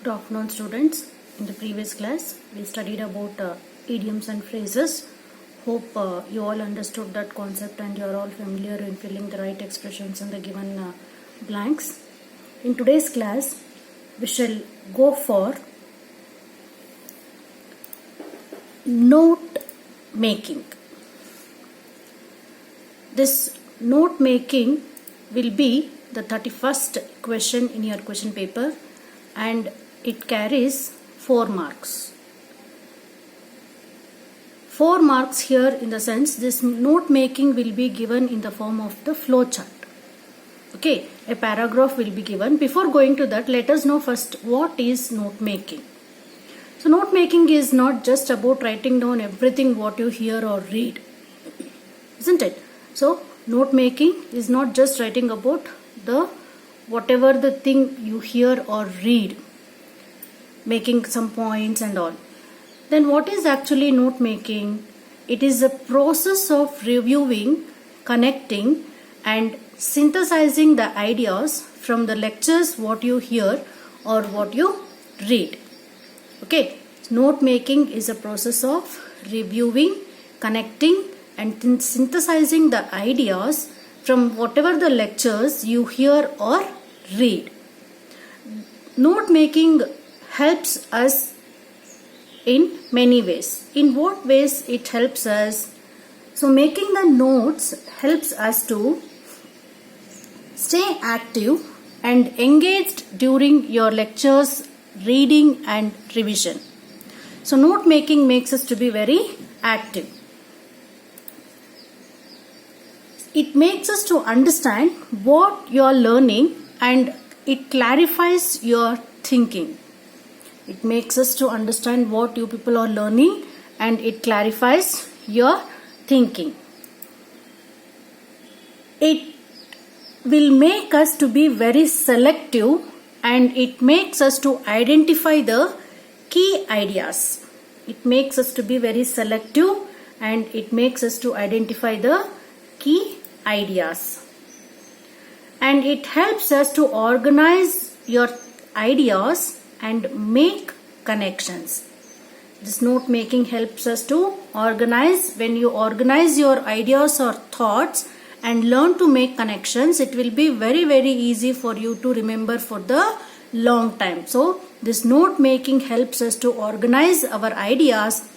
Good afternoon, students. In the previous class, we studied about idioms and phrases. Hope you all understood that concept and you are all familiar in filling the right expressions in the given blanks. In today's class, we shall go for note making. This note making will be the 31st question in your question paper, and it carries 4 marks. 4 marks here in the sense this note making will be given in the form of the flow chart. Okay, a paragraph will be given. Before going to that, let us know first what is note making. So note making is not just about writing down everything what you hear or read, isn't it? So note making is not just writing about the whatever the thing you hear or read, making some points and all. Then what is actually note making? It is a process of reviewing, connecting and synthesizing the ideas from the lectures what you hear or what you read. Okay, note making is a process of reviewing, connecting and synthesizing the ideas from whatever the lectures you hear or read. Note making helps us in many ways. In what ways it helps us? So making the notes helps us to stay active and engaged during your lectures, reading and revision. So note making makes us to be very active. It makes us to understand what you are learning and it clarifies your thinking. It makes us to understand what you people are learning and it clarifies your thinking. It will make us to be very selective and it makes us to identify the key ideas. It makes us to be very selective and it makes us to identify the key ideas. And it helps us to organize your ideas and make connections. This note making helps us to organize. When you organize your ideas or thoughts and learn to make connections, it will be very easy for you to remember for the long time. So this note making helps us to organize our ideas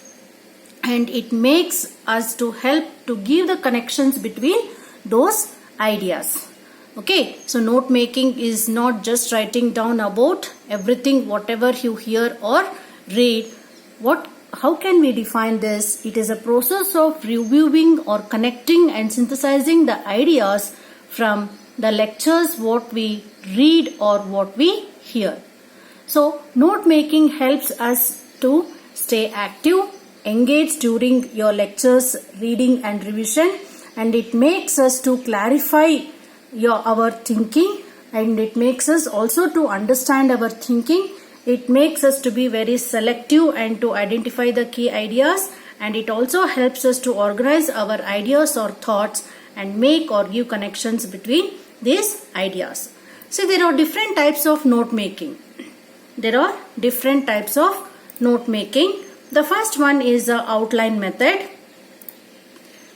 and it makes us to help to give the connections between those ideas. Okay, so note making is not just writing down about everything whatever you hear or read. How can we define this? It is a process of reviewing or connecting and synthesizing the ideas from the lectures what we read or what we hear. So note making helps us to stay active, engaged during your lectures, reading and revision, and it makes us to clarify our thinking and it makes us also to understand our thinking. It makes us to be very selective and to identify the key ideas, and it also helps us to organize our ideas or thoughts and make or give connections between these ideas. So there are different types of note making. There are different types of note making. The first one is the outline method.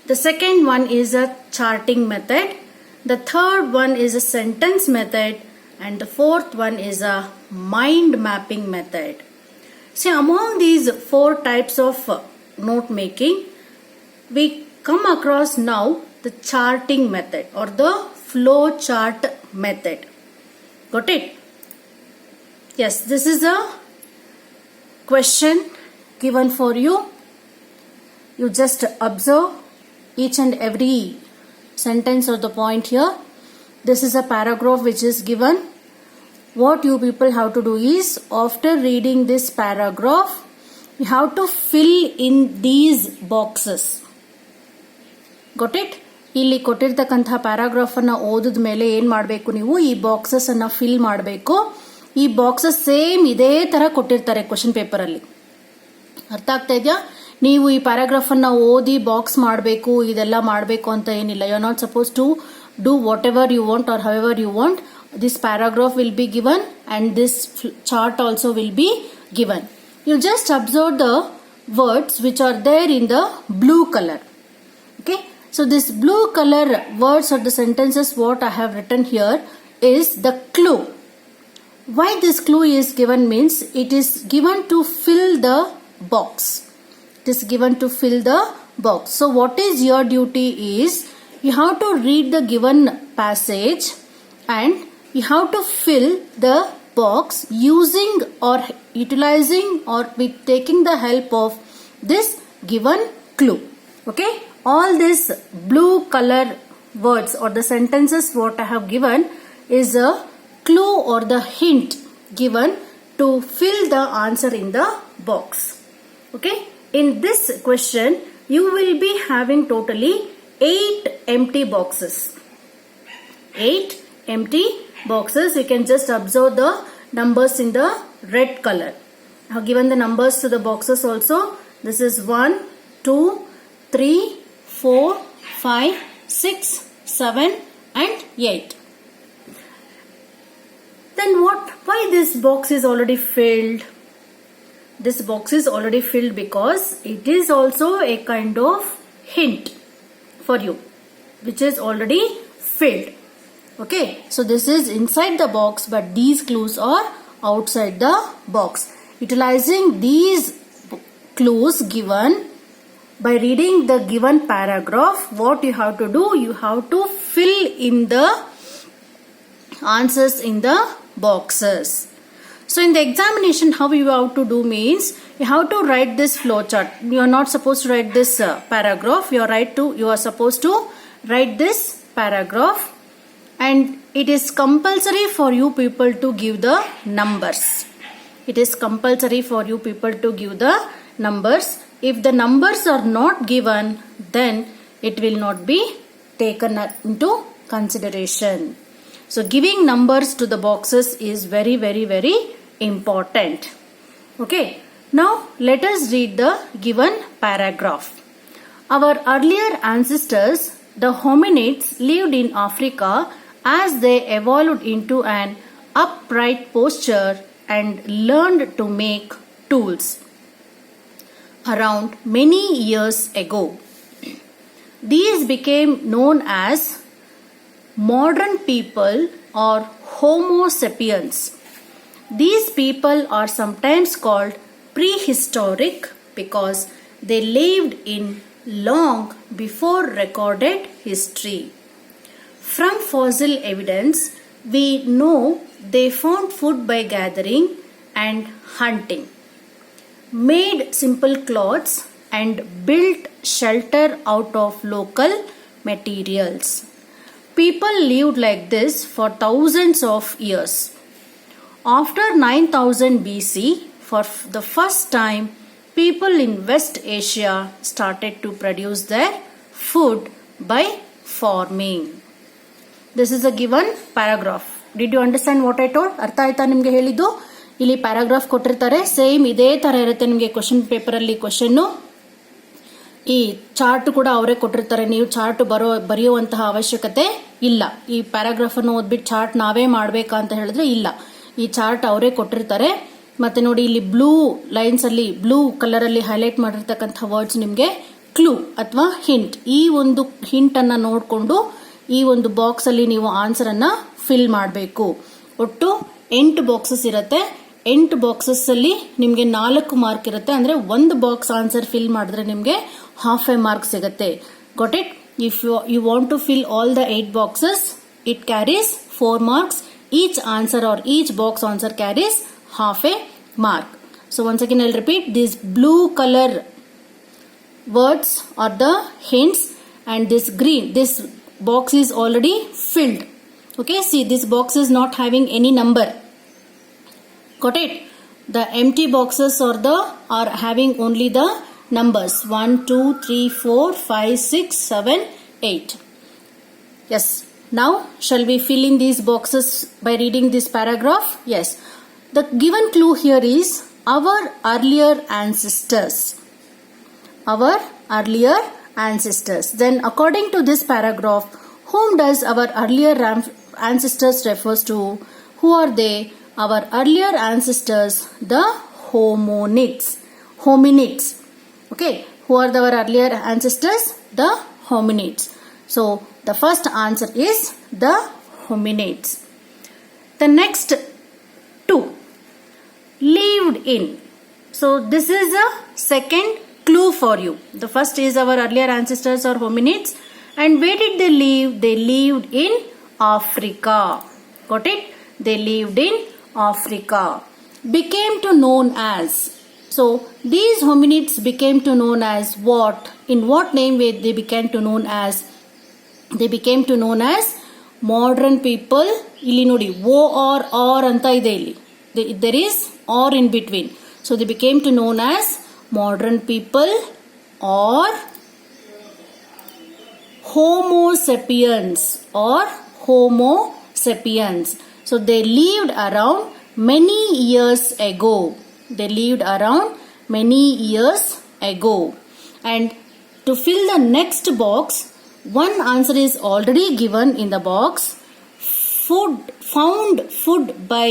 The second one is a charting method. The third one is a sentence method, and the fourth one is a mind mapping method. See, among these 4 types of note making, we come across now the charting method or the flow chart method. Got it? Yes, this is a question given for you. You just observe each and every sentence or the point here. This is a paragraph which is given. What you people have to do is, after reading this paragraph, you have to fill in these boxes. Got it? ಇಲ್ಲಿ ಕೊಟ್ಟಿರ್ತಕ್ಕಂಥ paragraph ಅನ್ನ ಓದಿದ ಮೇಲೆ ಏನ್ ಮಾಡಬೇಕು, ನೀವು ಈ boxes ಅನ್ನ ಫಿಲ್ ಮಾಡಬೇಕು. ಈ ಬಾಕ್ಸಸ್ ಸೇಮ್ ಇದೇ ತರ ಕೊಟ್ಟಿರ್ತಾರೆ ಕ್ವೆಶ್ಚನ್ ಪೇಪರ್ ಅಲ್ಲಿ. ಅರ್ಥ ಆಗ್ತಾ ಇದೆಯಾ? ನೀವು ಈ ಪ್ಯಾರಾಗ್ರಾಫ್ ಅನ್ನ ಓದಿ ಬಾಕ್ಸ್ ಮಾಡಬೇಕು, ಇದೆಲ್ಲ ಮಾಡಬೇಕು ಅಂತ ಏನಿಲ್ಲ. You are not suppose to do whatever you want or however you want. this paragraph will be given and this chart also will be given. You just observe the words which are there in the blue color. Okay, so this blue color words or the sentences what I have written here is the clue. Why this clue is given means it is given to fill the box. It is given to fill the box. So what is your duty is you have to read the given passage and you have to fill the box using or utilizing or with taking the help of this given clue. Okay, all these blue color words or the sentences what I have given is a clue or the hint given to fill the answer in the box. Okay, in this question you will be having totally 8 empty boxes. 8 empty boxes. You can just observe the numbers in the red color. I have given the numbers to the boxes also. This is 1, 2, 3, 4, 5, 6, 7 and 8. Then why this box is already filled? This box is already filled because it is also a kind of hint for you which is already filled. Okay, so this is inside the box but these clues are outside the box. Utilizing these clues given by reading the given paragraph, what you have to do, you have to fill in the answers in the boxes. So in the examination how you have to do means you have to write this flowchart. You are not supposed to write this paragraph. You are supposed to write this paragraph and it is compulsory for you people to give the numbers. It is compulsory for you people to give the numbers. If the numbers are not given then it will not be taken into consideration. So giving numbers to the boxes is very important. Okay, now let us read the given paragraph. Our earlier ancestors, the hominids, lived in Africa as they evolved into an upright posture and learned to make tools around many years ago. These became known as modern people or Homo sapiens. These people are sometimes called prehistoric because they lived in long before recorded history. From fossil evidence, we know they found food by gathering and hunting, made simple clothes and built shelter out of local materials. People lived like this for thousands of years. After 9000 BC, for the first time, people in West Asia started to produce their food by farming. This is a given paragraph. Did you understand what I told? ಅರ್ಥ ಆಯ್ತಾ ನಿಮಗೆ ಹೇಳಿದ್ದು? ಇಲ್ಲಿ paragraph ಕೊಟ್ಟಿರ್ತಾರೆ, same ಇದೇ ತರ ಇರುತ್ತೆ ನಿಮಗೆ ಕ್ವಶನ್ ಪೇಪರ್ ಅಲ್ಲಿ ಕ್ವಶನ್. ಈ ಚಾರ್ಟ್ ಕೂಡ ಅವರೇ ಕೊಟ್ಟಿರ್ತಾರೆ, ನೀವು ಚಾರ್ಟ್ ಬರೆಯುವಂತಹ ಅವಶ್ಯಕತೆ ಇಲ್ಲ. ಈ ಪ್ಯಾರಾಗ್ರಾಫ್ ಅನ್ನು ಓದ್ಬಿಟ್ಟು ಚಾರ್ಟ್ ನಾವೇ ಮಾಡ್ಬೇಕಾ ಅಂತ ಹೇಳಿದ್ರೆ ಇಲ್ಲ, ಈ ಚಾರ್ಟ್ ಅವರೇ ಕೊಟ್ಟಿರ್ತಾರೆ. ಮತ್ತೆ ನೋಡಿ ಇಲ್ಲಿ ಬ್ಲೂ ಲೈನ್ಸ್ ಅಲ್ಲಿ ಬ್ಲೂ ಕಲರ್ ಅಲ್ಲಿ ಹೈಲೈಟ್ ಮಾಡಿರ್ತಕ್ಕಂಥ ವರ್ಡ್ಸ್ ನಿಮಗೆ ಕ್ಲೂ ಅಥವಾ ಹಿಂಟ್. ಈ ಒಂದು ಹಿಂಟ್ ಅನ್ನ ನೋಡಿಕೊಂಡು ಈ ಒಂದು ಬಾಕ್ಸ್ ಅಲ್ಲಿ ನೀವು ಆನ್ಸರ್ ಅನ್ನ ಫಿಲ್ ಮಾಡಬೇಕು. ಒಟ್ಟು 8 ಬಾಕ್ಸಸ್ ಇರುತ್ತೆ. 8 ಬಾಕ್ಸಸ್ ಅಲ್ಲಿ ನಿಮಗೆ 4 ಮಾರ್ಕ್ ಇರುತ್ತೆ. ಅಂದ್ರೆ ಒಂದು ಬಾಕ್ಸ್ ಆನ್ಸರ್ ಫಿಲ್ ಮಾಡಿದ್ರೆ ನಿಮಗೆ half a mark ಸಿಗುತ್ತೆ. Got it? If you want to fill all the 8 boxes, it carries 4 marks. Each answer or each box answer carries half a mark. So once again I'll repeat, these blue color words are the hints and this green, this box is already filled. Okay, see this box is not having any number. Got it? The empty boxes are having only the numbers 1, 2, 3, 4, 5, 6, 7, 8. Yes. Now shall we fill in these boxes by reading this paragraph? Yes. The given clue here is our earlier ancestors. Our earlier ancestors. Then according to this paragraph, whom does our earlier ancestors refers to? Who are they? Our earlier ancestors, the hominids. Okay, who are our earlier ancestors? The hominids. So the first answer is the hominids. The next two, lived in. So this is a second clue for you. The first is our earlier ancestors or hominids. And where did they live? They lived in Africa. Got it? They lived in Africa. Became to known as. So these hominids became to known as what? In what name they became to known as? They became to known as modern people. ಇಲ್ಲಿ ನೋಡಿ or ಅಂತ ಇದೆ ಇಲ್ಲಿ. There is or in between. So they became to known as modern people or Homo sapiens or Homo sapiens. So they lived around many years ago. They lived around many years ago. And to fill the next box, one answer is already given in the box. Found food by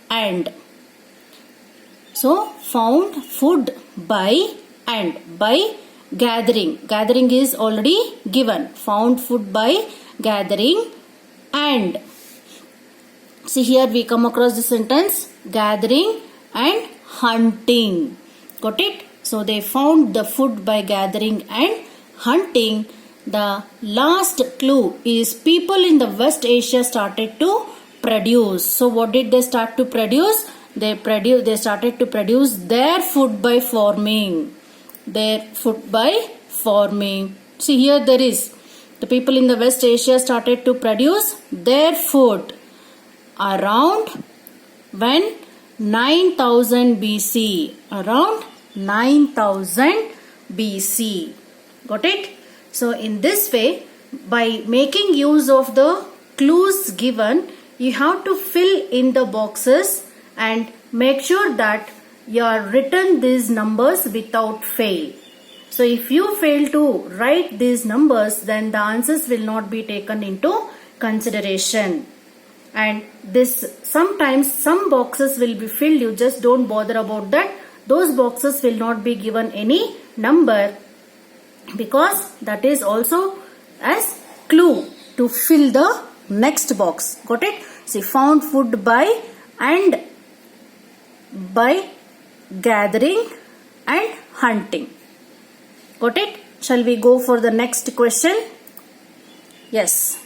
and. So found food by and. By gathering. Gathering is already given. Found food by gathering and. See here we come across the sentence gathering and hunting. Got it? So they found the food by gathering and hunting. The last clue is people in the West Asia started to produce. So what did they start to produce? They started to produce their food by farming. Their food by farming. See here there is the people in the West Asia started to produce their food around when 9000 BC. Around 9000 BC. Got it? So in this way, by making use of the clues given, you have to fill in the boxes and make sure that you are written these numbers without fail. So if you fail to write these numbers, then the answers will not be taken into consideration. And this sometimes some boxes will be filled. You just don't bother about that. Those boxes will not be given any number because that is also as clue to fill the next box. Got it? See, found food by and by gathering and hunting. Got it? Shall we go for the next question? Yes.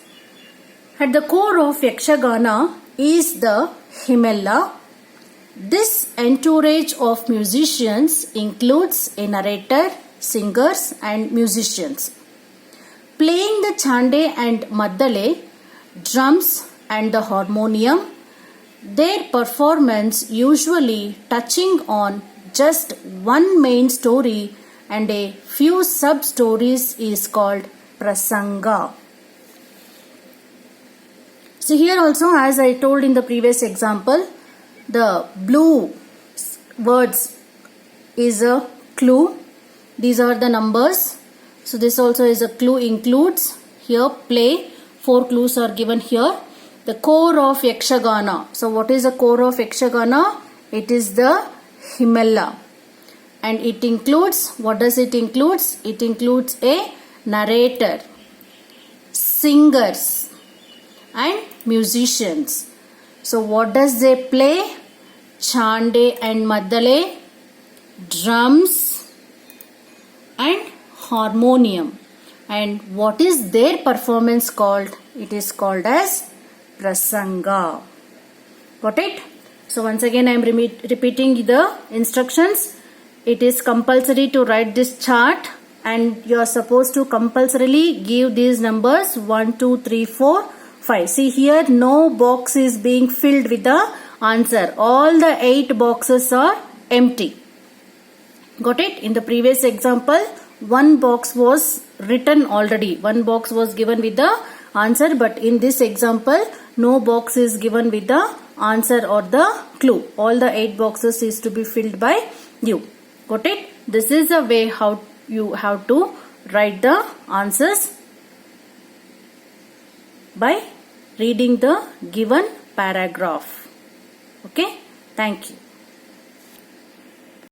At the core of Yakshagana is the Himela. This entourage of musicians includes a narrator, singers and musicians. Playing the chande and maddale, drums and the harmonium, their performance usually touching on just one main story and a few sub-stories is called prasanga. So here also, as I told in the previous example, the blue words is a clue. These are the numbers. So this also is a clue, includes here play. 4 clues are given here. The core of Yakshagana. So what is the core of Yakshagana? It is the Himela. And it includes, what does it include? It includes a narrator, singers and musicians. So what does they play? Chande and maddale, drums and harmonium. And what is their performance called? It is called as prasanga. Got it? So once again I am repeating the instructions. It is compulsory to write this chart and you are supposed to compulsorily give these numbers 1, 2, 3, 4, 5. See here, no box is being filled with the answer. All the 8 boxes are empty. Got it? In the previous example, one box was written already. One box was given with the answer, but in this example, no box is given with the answer or the clue. All the 8 boxes is to be filled by you. Got it? This is a way how you have to write the answers by reading the given paragraph. Okay, thank you.